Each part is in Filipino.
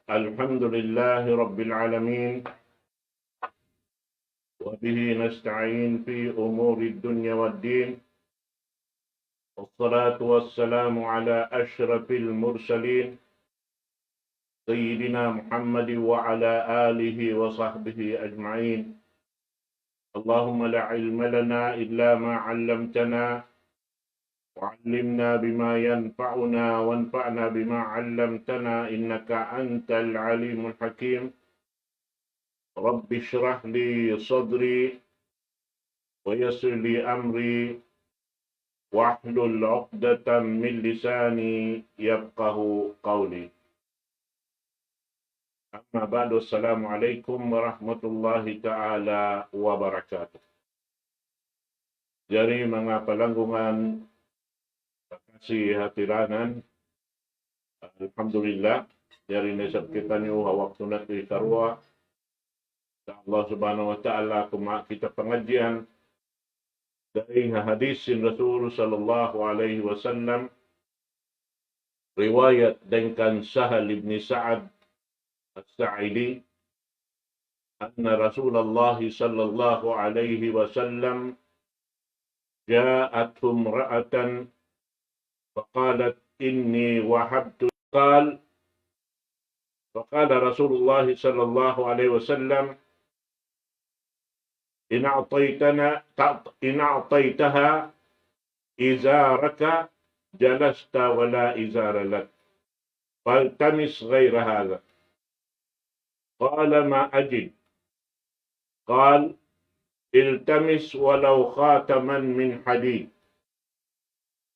الحمد لله رب العالمين، وبه نستعين في أمور الدنيا والدين، والصلاة والسلام على أشرف المرسلين سيدنا محمد وعلى آله وصحبه أجمعين. اللهم لا علم لنا إلا ما علمتنا، وعلمنا بما ينفعنا وانفعنا بما علمتنا، إنك أنت العليم الحكيم. رب اشرح لي صدري ويسر لي أمري واحلل عقدة من لساني يفقه قولي. Amma ba'du, assalamualaikum warahmatullahi ta'ala wabarakatuh. Dari mga palanggungan kasi hatiranan, alhamdulillah, dari nasab kita niyo hawak tunat di karwa, sa Allah subhanahu wa ta'ala kuma kita pengajian dari hadisin Rasul sallallahu alaihi wasallam, riwayat dengan Sahal ibn Sa'ad الساعدي أن رسول الله صلى الله عليه وسلم جاءته امرأة فقالت إني وهبت فقال رسول الله صلى الله عليه وسلم إن أعطيتها إزارك جلست ولا إزار لك فالتمس غير هذا. قال ما أجد. قال التمس ولو خاتما من حديد.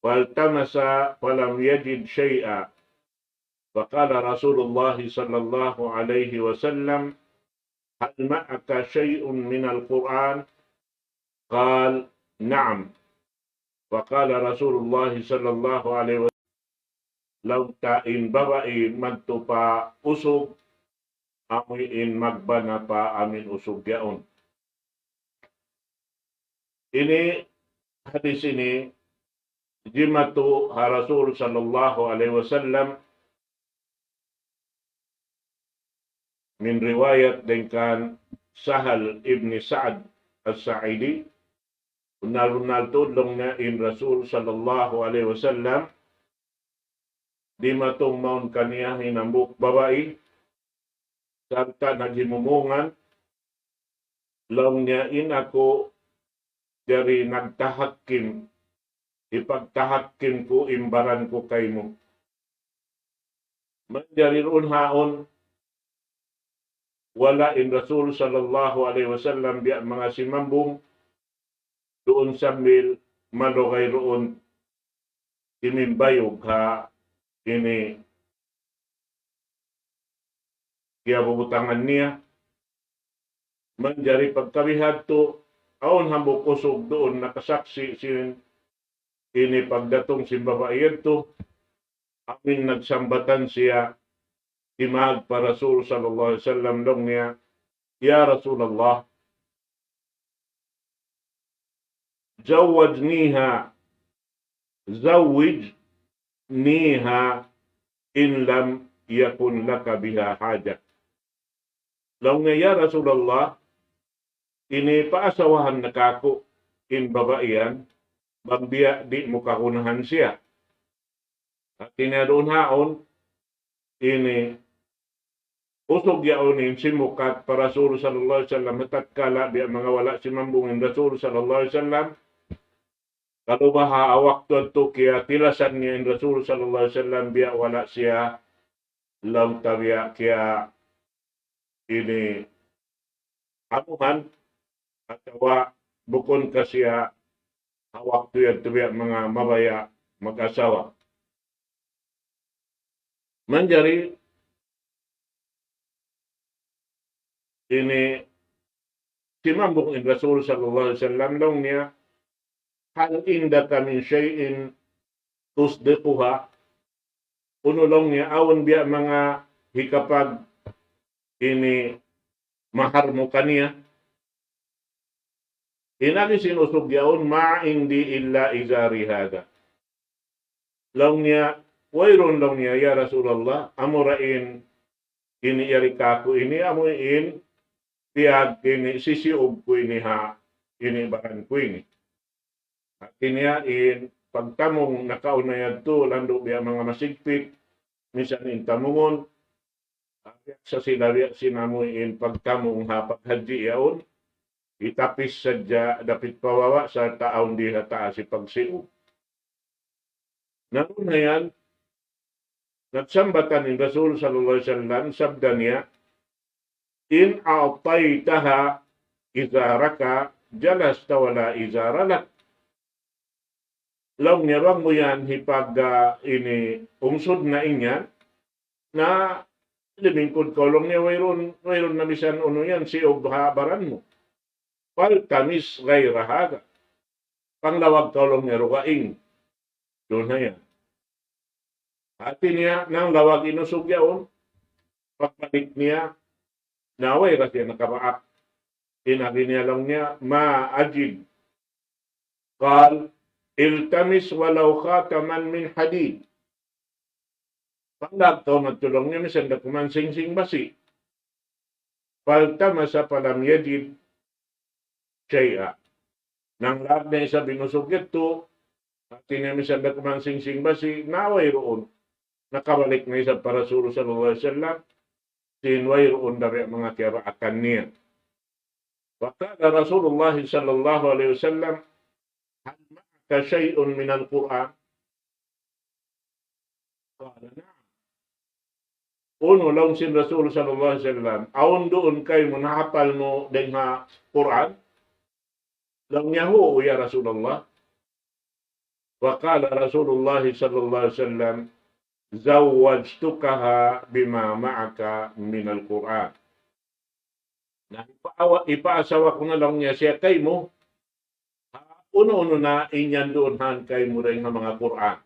فالتمس فلم يجد شيئا. فقال رسول الله صلى الله عليه وسلم هل معك شيء من القرآن؟ قال نعم. فقال رسول الله صلى الله عليه وسلم لو تائن babai magtupa usog amuin magbana pa amin usog yaon. Ini hadis ini jimatu Rasul sallallahu alaihi wasallam min riwayat dengan Sahal ibn Sa'ad as-Sa'idi. Unal tudlong na in Rasul sallallahu alaihi wasallam di matong maun kaniya hinambuk babae sarta naghimumungan long niya in ako dari nagtahakim ipagtahakim ko imbaran ko kay mo. Manjari roon haon wala in Rasul sallallahu alaihi wasallam biya mga simambong doon sambil malugay roon inimbayog ha ini kaya bubutangan niya. Manjari pagkabihad to, aon hambok usog doon nakasaksi sin ini pagdatong simbabayan to, amin nagsambatan siya imag pa Rasul sallallahu alaihi wasallam dong niya, Ya Rasulullah, zawwijniha in lam yakun laka biha hajat. Law nga ya Rasulullah, ini paasawahan na kako in babaian, magbiya di mo kakunahan siya. At tinadoon haon, ini usog yaonin si mukat para Rasul sallallahu alaihi wasallam matatkala biya mga wala si mambungin Rasul sallallahu alaihi wasallam. Kalau baha waktu tu kia tilasan niya in Rasul sallallahu alaihi wasallam biya wala siya law tabiya kia ini anuhan atau bukon kasya waktu yang tiba mga mabaya mag-asawa. Manjari ini simambong in Rasul sallallahu alaihi wasallam dong niya hal indaka min syai'in tusdiquha unulong niya awan biya mga hikapag ini mahar mo kaniya. Inani sinusog yaon ma indi illa izari hada. Long niya, wayron long niya, ya Rasulullah, amurain ini irika ko ini amuin tiag ini sisiub ko ini ha ini baran ko ini. At in pagtamong nakaunayad to lando biya mga masigpit misan in tamungon sa sinabi sinamuin pagtamong hapag hadji yaon itapis sadya dapit pawawa sa taon di hata si pagsiub. Namun na yan, nagsambatan ni Rasul sallallahu alaihi wasallam sabda niya, in a'taytaha izaraka jalasta wala izaralak. Law niyawang mo yan hipag ini ungsod na inya na limingkod kolong niya wayron na bisan uno yan si obhabaran mo. Pal kamis gayrahaga. Panglawag kolong niya rugaing. Doon na yan. Hati niya nang lawag inusog yaon, pagbalik niya, naway kasi nakapaak. Inabi niya lang niya, ma'ajib. Kal, iltamis walaw khataman min hadid. Panglagtaw matulong niya, misan na kumansing-sing basi. Paltamasa palam yajid syai'a. Nang lag na isa binusog ito, at tinamisan na kumansing-sing basi, naway roon. Nakabalik na isa para Rasul sallallahu alaihi wasallam, sinway roon dari mga kiraakan niya. Wakala Rasulullah sallallahu alaihi wasallam, hal ma'aka syai'un minal Qur'an? Kala na'am. Uno lang sin Rasul sallallahu alaihi wasallam, aun doon kay mo nahapal mo din ha Qur'an? Lang niya ho, ya Rasulullah. Wakala Rasulullah sallallahu alaihi wasallam, zawwajtukaha bima ma'aka minal Qur'an. Na ipaasawa ko na lang niya siya kay mo. Uno-uno na inyan doon han kay mo rin ng mga Qur'an.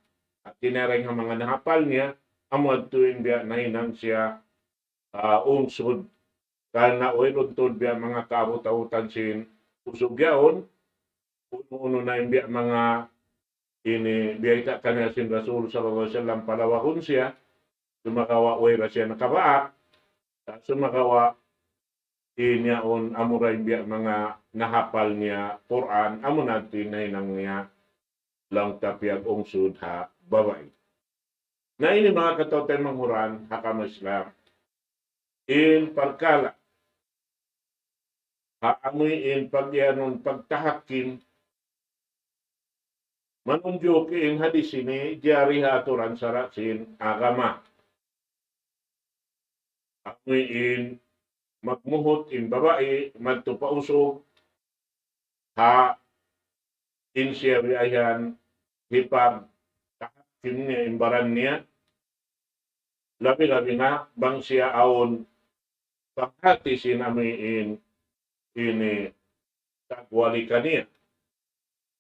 At tinarang ng mga nahapal niya, amad tuwing biya na hinang siya ungsod. Kana untod biya mga kaabot-abutan sin usugyaon. Uno-uno na yung biya mga ini biya kanya sin Rasul sallallahu alaihi wasallam palawahon siya. Sumakawa uwera siya nakabaak. Sumakawa inyaon amuray biya mga nahapal niya Quran amo natin na hinang niya lang tapiyag ungsod ha babay. Na ini mga katotay manghuran hakam Islam in parkala haamoy in pagyanon pagtahakim manunjuk in hadis ini jari haturan sarasin agama. Amoy in magmuhot in babae, magtupausog, ha, in siya ayan, hipag, tahakim niya, imbaran niya, labi-labi na, bang siya aon, paghati sinamiin, ini, tagwali ka niya.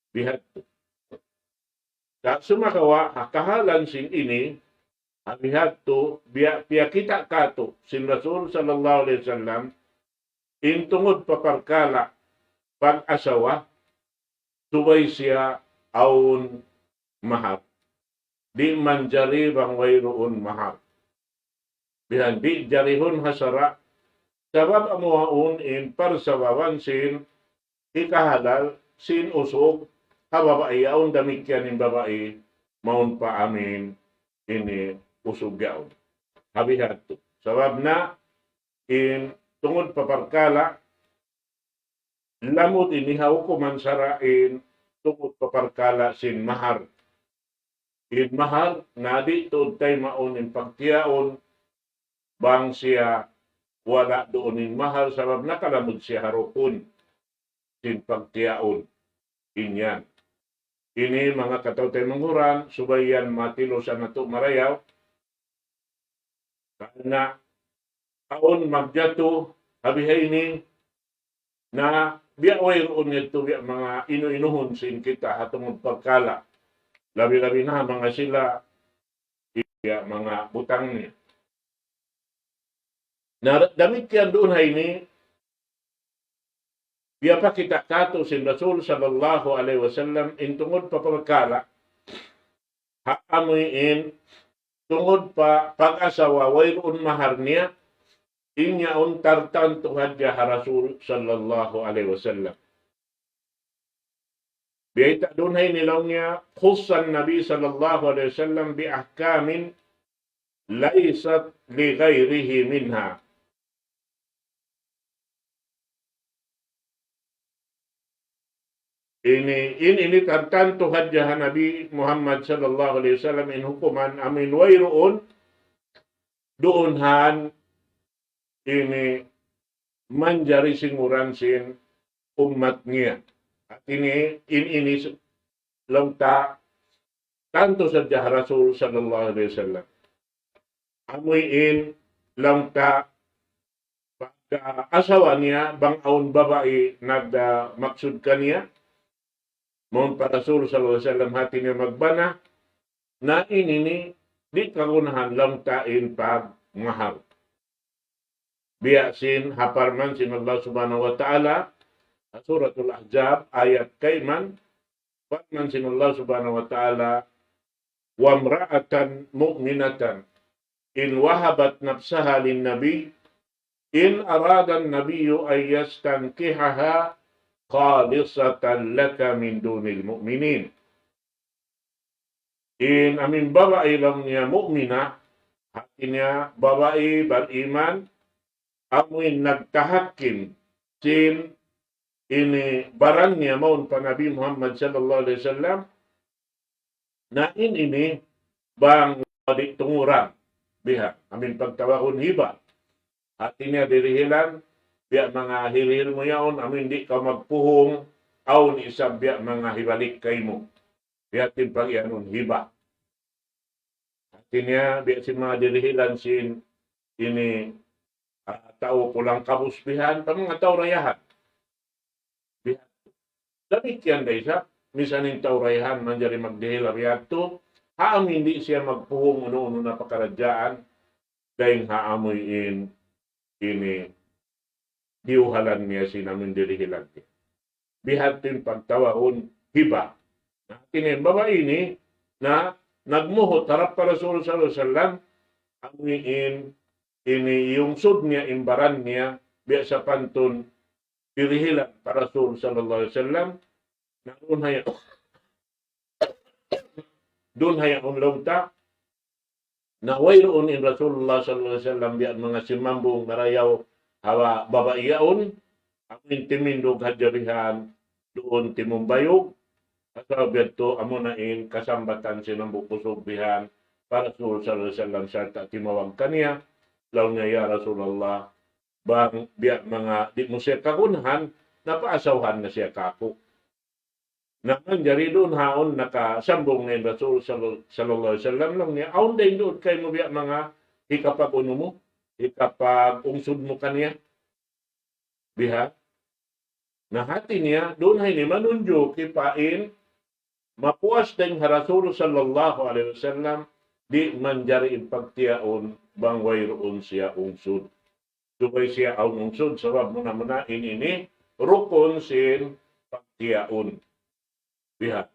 Bihat. Sa sumakawa, kahalan sin ini, abihat to, biya kita kato, sin Rasul sallallahu alaihi wasallam, intungod paparkala, pag-asawa, subay siya aun mahal. Di man jari bang wayroon mahal. Bihan di jarihon hasara, sabab amuhaun in parsabawan sin, ikahalal, sin usog, hababae, aun damikyan in babae, maun pa amin, ini, usugyaw. Habihat to. Sabab na, in tungod paparkala, lamot inihaw ko man sarain tungod paparkala sin mahar. In mahar, nadi to tay maon in pagtiyaon, bang siya wala doon in mahar, sabab nakalamod siya harupon sin pagtiyaon. Inyan. Ini mga katawtay manghuran, subayan matilo sa nato marayaw, na taon magjato habihay ni na biya way roon nito biya mga inu-inuhon sin kita atong pagkala labi-labi na mga sila biya mga butang niya na damit yan doon hay ni biya pa kita kato sin Rasul sallallahu alaihi wasallam in tungod pa pagkala haamoy in tungod pa pag-asawa, wayroon mahar niya, inyaon tartan tuhadya Rasul sallallahu alaihi wasallam. Biya dunay nilaw niya khusan Nabi sallallahu alaihi wasallam bi ahkamin laysat li ghairihi minha. Ini tartan tuhadya Nabi Muhammad sallallahu alaihi wasallam in hukuman amin wayroon doonhan ini manjari singuran sin umat niya. At ini langta tanto sa Rasul sallallahu alaihi wasallam. Amuin langta pagka asawa niya bang aun babae nagda maksud kaniya. Mon pa Rasul sallallahu alaihi wasallam hati niya magbana na ini di kagunahan langtain pag mahal. Biyasin haparman sin Allah subhanahu wa ta'ala Suratul Ahzab ayat kaiman Fatman sin Allah subhanahu wa ta'ala wa mra'atan mu'minatan in wahabat nafsaha lin nabi in arada an-nabiyyu ay yastankihaha khalisatan laka min dunil mu'minin. In amin babae lang niya mu'mina, hati niya babae beriman, amin nagtahakim sin ini barang niya maun pa Nabi Muhammad sallallahu alaihi wasallam na ini bang di tunguran biha amin pagtawahon hiba hati niya dirihilan biya mga hilil mo yaon amin di ka magpuhong aw ni isab biya mga hibalik kay mo biya tin pagyanon hiba hati niya biya si mga dirihilan sin ini tao kulang kabusbihan pa mga tao rayahan. Damikian day siya, misaning taurayahan manjari magdihil ariyato, haam hindi siya magpuhong uno-uno na pakaradyaan, dahil haamoyin ini diuhalan niya sinamin dirihilan niya. Bihatin pagtawahon hiba. Kinin babae ini na nagmuhot harap para Rasul sallallahu alaihi wasallam, amuyin ini yung sud niya, imbaran niya, biya sa pantun, dirihilan para Rasul sallallahu alaihi wasallam na doon hayang lawta na wayroon in Rasulullah sallallahu alaihi wasallam biyan mga simambong marayaw hawa babaiyaon ang intimindog hadjarihan doon timumbayog kasabihan to amunain kasambatan sinambong kusugbihan para Rasul sallallahu alaihi wasallam sarta timawag kaniya law niya ya Rasulullah bang biya mga di mo siya kagunahan, napaasawhan na siya kako. Naman jari doon haon nakasambong ngayon Rasul sallallahu alaihi wasallam lang niya, aon din doon kay mo biya mga hikapag uno mo, hikapag ungsod mo kaniya. Biha, nahati niya, doon hay ni manunjo kipain, mapuas din Rasul sallallahu alaihi wasallam, di man jari pagtiyaon, bang wayroon siya ungsod. Subay siya ang ungsod, sabab muna ini rukun sin pagtiyaon. Biha.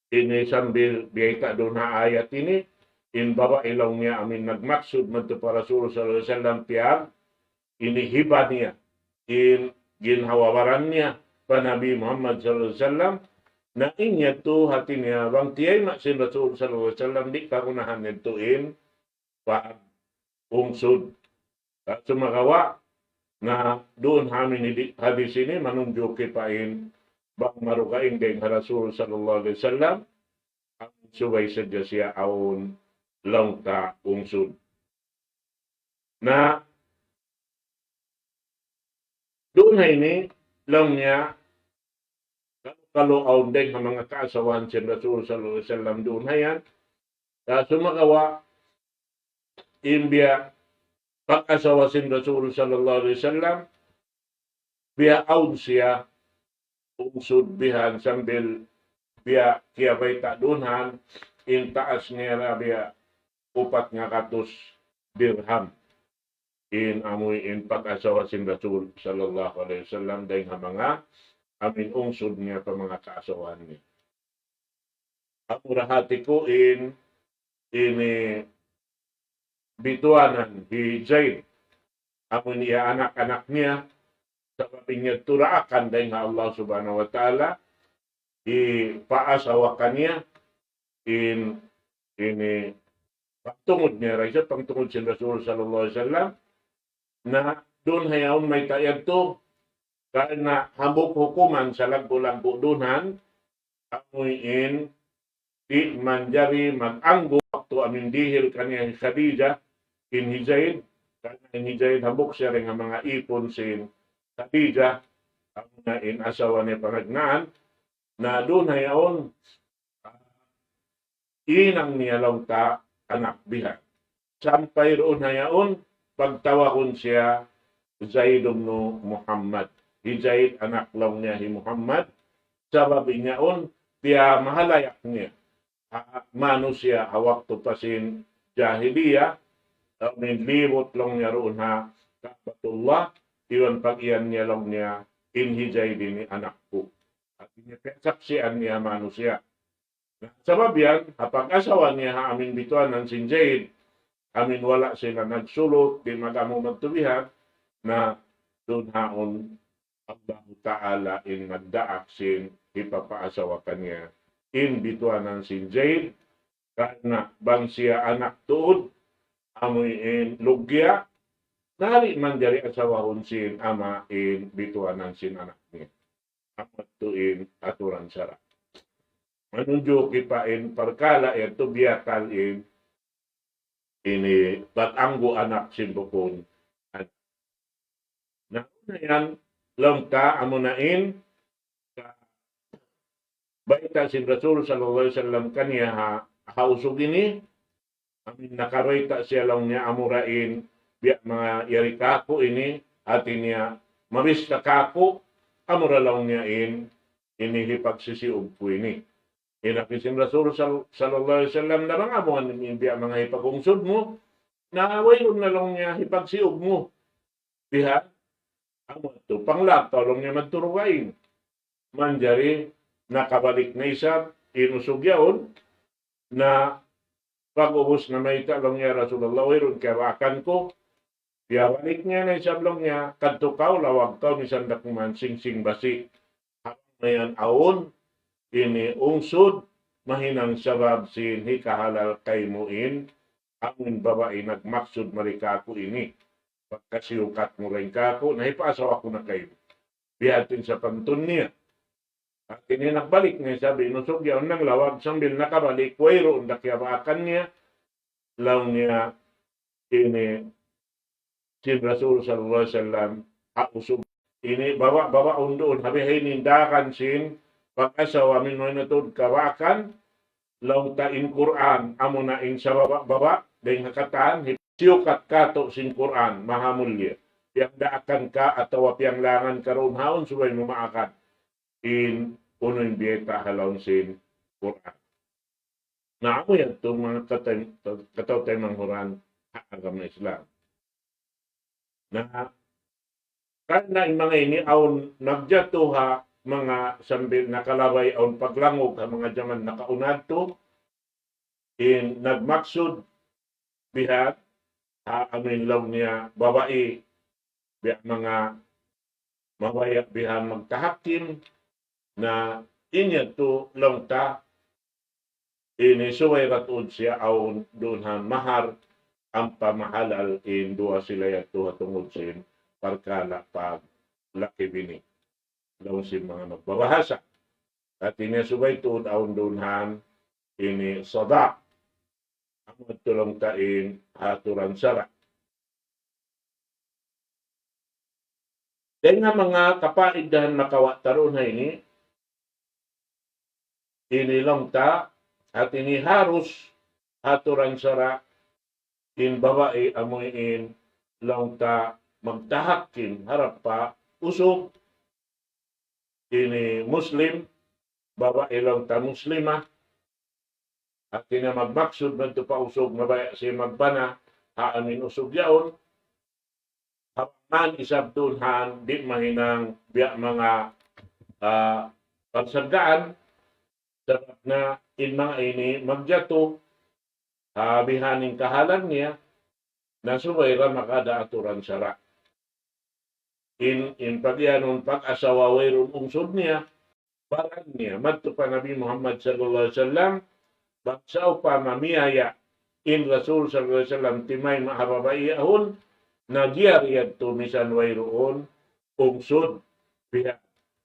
Ini sambil biyay doon na ayat ini, in baba ilaw niya amin nagmaksud madto para Rasul sallallahu alaihi wasallam tiyag, ini hiba niya, in ginhawawaran niya pa Nabi Muhammad sallallahu alaihi wasallam, na inya to hati niya, bang tiyay maksin Rasul sallallahu alaihi wasallam, di karunahan nito pag ungsod. At sumagawa na doon hamin hadis ini manunjuk kipain bang marukain kay Rasul sallallahu alaihi wasallam ang subay sadya siya aon langta ungsod. Na doon ini lang niya kalau aon din ang mga kaasawan si Rasul sallallahu alaihi wasallam doon hayan. Sumagawa imbia pag-asawa sin Rasul sallallahu alaihi wasallam biya aud siya ungsod bihan sambil biya kiyabay tadunhan in taas niya biya 400 dirham in amoy in pag-asawa sin Rasul sallallahu alaihi wasallam dahil mga amin ungsod niya pa mga kaasawan niya. Ang urahati ko ini bituanan hi amun niya anak-anak niya sababi niya turaakan dahil nga Allah subhanahu wa ta'ala ipaasawakan niya ini pagtungod niya rin siya, pagtungod si Rasul sallallahu alaihi wasallam na doon hayaon may tayag to na hambok hukuman sa lagbo-lagbo dunhan amuin di manjari mag-anggo to amin dihil kaniya Khadija in Hijaid kanya in Hijaid hambok siya rin ang mga ipon sin Khadija ang na in asawa ni pangagnaan na doon hayaon inang niya lang ta anak biha. Sampay roon hayaon pagtawakon siya Zaid ibn Muhammad. Zaid anak lang niya si Muhammad. Sababi niya on tiya mahalayak niya. Mano siya hawak to pasin jahiliya. Min libot lang niya roon ha Kabatullah. Iwan pag iyan niya lang niya in Zaid ni anak ko. At saksian niya mano siya. Sabab yan, kapag asawa niya ha amin bituan ng sinjaid, amin wala sila nagsulot, di magamo magtubihan, na doon haon Allah Ta'ala in nagdaak sin ipapaasawa kanya in bituan ng sinjaid, karena bang siya anak tuod, amoy in lugya, nari man dari asawahon sin ama in bituan ng sin anak niya. Amat tuin aturan sarap. Manunjuk ipain perkala itu biakal ini tatanggo anak simbukon. Nah, yan lengka amunain baita sin Rasul sallallahu alaihi wasallam kaniya hausog ini amin nakaroita siya lang niya amurain biak mga yarikako ini at niya mabis kako amura lang niya ini hipagsisiug ko ini. Inapisin Rasul sallallahu alaihi wasallam na mga mo mga hipagungsod mo na wayon na lang niya hipagsiog mo. Diha, amo ito panglakaw lang niya magturugain. Manjari nakabalik na isa inusugyaon na pag-ubos na may talong niya Rasulullah wayon karakan ko. Diya balik niya na isablong niya kadtukaw lawag kaw ni sandak man sing basi. Ngayon aon ini ungsod mahinang sabab sin hikahalal kay muin ang babae nagmaksud marikako ini pagkasiukat mo rin kako na ipasaw ako na kayo bihatin sa pantun niya at ini nagbalik niya sabi nusog yaon ng lawag sambil nakabalik wayro nakyabakan niya lang niya ini sin Rasul sallallahu alaihi wasallam usog ini baba undoon habihay nindakan sin pag-asawa min mo natod kawakan law ta in Quran amo na in sa baba dahil hakatan siyukat kato sin Quran mahamulya yang daakan ka atau piang langan karon haon subay mo maakan in unoy bieta halon sin Quran na amo yan itong mga kataw-tay manghuran agam na Islam na kana in mga ini aon nagjatuha mga sambil nakalabay ang paglangog ang mga jaman nakaunad to in nagmaksud bihat amin lang niya babae bihat mga mawaya bihan magtahakim na inya to lang ta inisuway ratod siya aon doon han mahar ang pamahalal in duwa sila yato hatungod sin parkala pag laki bini daw si mga magbabahasa. At inisubay tuod aon dunhan ini soda. Ang tulong tain haturan sara. Dahil nga mga kapaidahan nakawataron na ini lang ta at iniharus haturan sara in babae amoy in lang ta magtahakin harap pa usog ini Muslim, babae lang ta Muslima, at ina magmaksud man ito pa usog, mabaya siya magbana, haamin usog yaon, hapaman isabtunhan, di mahinang biya mga pagsagdaan, dapat na in mga ini magjato, bihaning kahalan niya, Nasubay ra makada aturan sara. In pagyanon pag-asawa wayron ungsod niya, barang niya, madto pa Nabi Muhammad sallallahu alaihi wasallam, baksaw pa mamiyaya in Rasul sallallahu alaihi wasallam timay mahababaiyahon, nagyariyad to misan wayroon ungsod biya.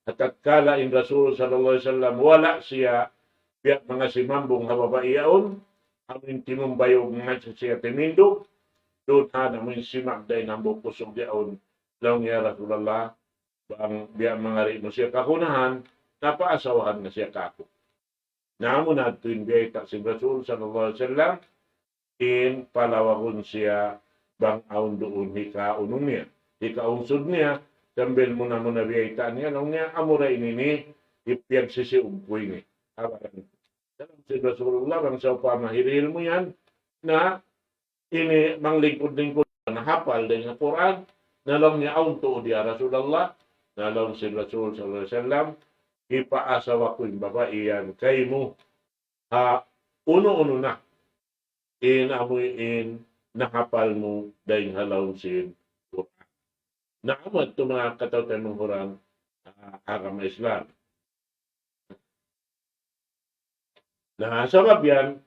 At kala in Rasul sallallahu alaihi wasallam wala siya biya mga simambong hababaiyaon, amin tinumbayog nga siya timindo, doon ha namin simagday ng bukusog diyaon, lang ya Rasulullah, bang biya mga rin mo siya kakunahan, napaasawahan na siya kako. Namo na tuwing biya si Rasul sallallahu alaihi wasallam, in palawakon siya bang aun doon hikaunong niya. Hikaungsod niya, sambil muna biya niya, lang niya amuray nini, ipiyag sisiugpoy ni. Abaran. Dalam si Rasulullah, bang sa pamahiril mo yan, na ini manglingkod-lingkod na hapal din sa Quran, nalang niya aun to diya Rasulullah, nalang si Rasul sallallahu alaihi wasallam, ipaasawa ko yung babae yan kay mo, uno-uno na, amuin nakapal mo dahil halaw sin Quran. Naamad ito mga katawtan ng Quran, agama Islam. Na sabab yan,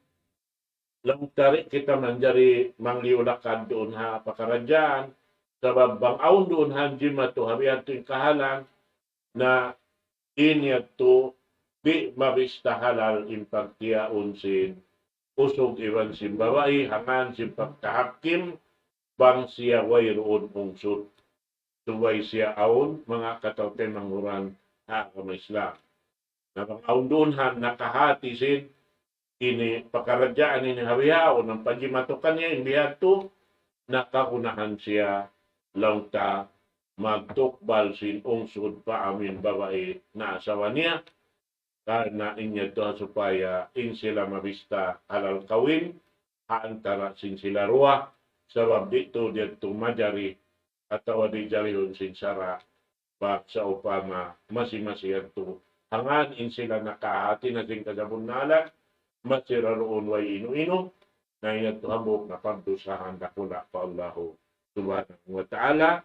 lang tarik kita manjari mangliulakan doon ha pakaradyan, sabab bang aun doon hanji mato habihan to yung kahalan na inyat to di mabista halal impagtiaon sin usog iwan sin babae hangan sin pagtahakim bang siya wayroon ungsod. Suway siya aun mga katawten ng Quran agama Islam. Na bang aun doon han nakahati sin ini pakaradyaan ini hawiao ng pagimatukan niya imbiyad to nakakunahan siya lang ta magtukbal sin ungsod pa amin babae na asawa niya karena inya to supaya in sila mabista halal kawin haantara sin sila ruwa sabab dito dito majari atau di jarihon sin sara bak sa upama masi-masiyan to hangan in sila nakahati na sin kasabon nalan masira roon way inu-ino na inatuhamok na pagdusahan dakula pa Allahu subhanahu wa ta'ala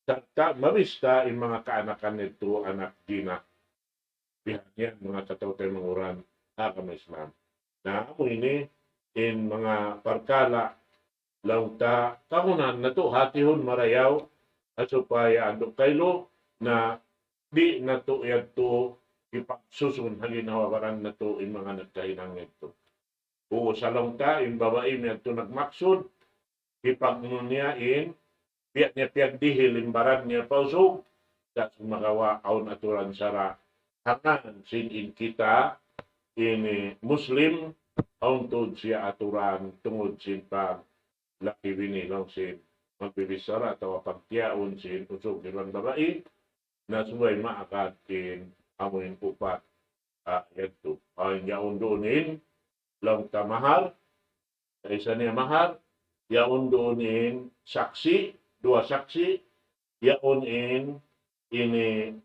ta mabista in mga kaanakan nito anak dina bihan mga katawtay mga uran agama Islam na amo ini in mga parkala lang ta kahunan na to hatihon marayaw at supaya andok kaylo na di na to yagto ipagsusun halinawaran na to in mga nagkahinang ito. O sa lang ta, in babae niya ito nagmaksud, ipagnon niya in, piyak niya dihil, imbaran niya pausog, sa sumagawa aun aturan sara, hangan sin in kita, in Muslim, aun tod siya aturan, tungod sin pag, laki binilang sin, magbibisara, atawa pagtiyaon sin, usog ilang babae, na suway maakad in, amuin upat ito. Ang yaon doonin, lang tamahal, isa niya mahal, yaon doonin saksi, dua saksi, yaon ini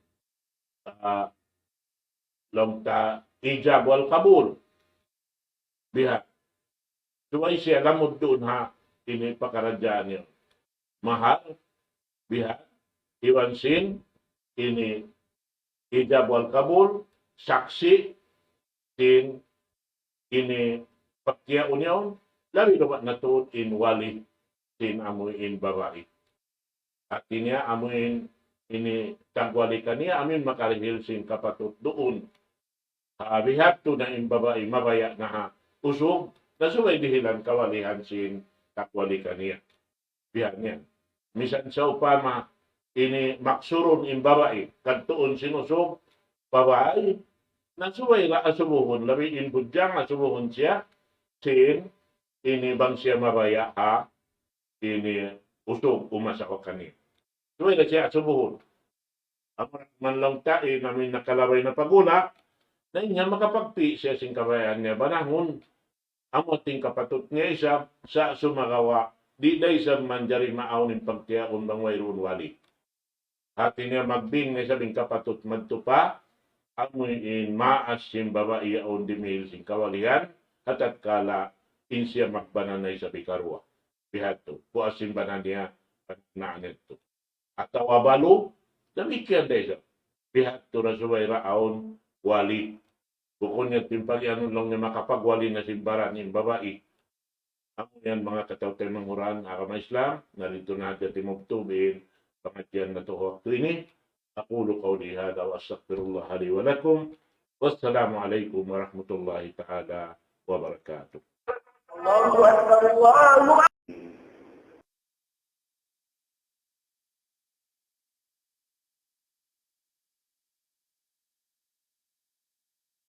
lang ta ijab wal kabul. Biha. Suway siya lamod doon ha, ini pakaradyaan niya. Mahal, biha, iwan sin, ini ijab wal kabul, saksi, sin, ini pagkya unyaon, labi naman na to in wali, sin amoy in babae. At niya amoy ini tagwali kaniya, amin makarihil sin kapatut doon. We have to na in babae, mabaya na ha, usog, nasubay dihilan kawalihan sin tagwali kaniya. Bihan niya. Misan sa upama, ini maksurun in babae, kadtuon sinusog, babae, nasuway na asubuhon, labi in budyang asubuhon siya, sin, ini bang siya mabaya ha, ini usog, umasa ko kanina. Suway na siya asubuhon. Ang man lang tayo, namin nakalabay na pagula, na inya makapagpi siya sin kabayan niya, banahon, amoting kapatut niya isa, sa sumagawa, di day sa manjari maaunin pagtiyaon bang wayroon wali. Hati niya magbing na sabing kapatut magtupa, amuin maas yung babae yaon dimil sing kawalihan, at kala in siya magbananay sa bikarwa. bihadto. Kuasin ba na niya pananit to. At awabalo, demikian desa. Bihadto na suway raon wali. Bukod niya timpalyan lang niya makapagwali na simbaran ng babae. Ako yan mga katawtay manguran, akama Islam, narito na natin timugtubin, pangatyan na to waktu ini. أقول قولي هذا وأستغفر الله لي ولكم والسلام عليكم ورحمة الله تعالى وبركاته. الله أكبر الله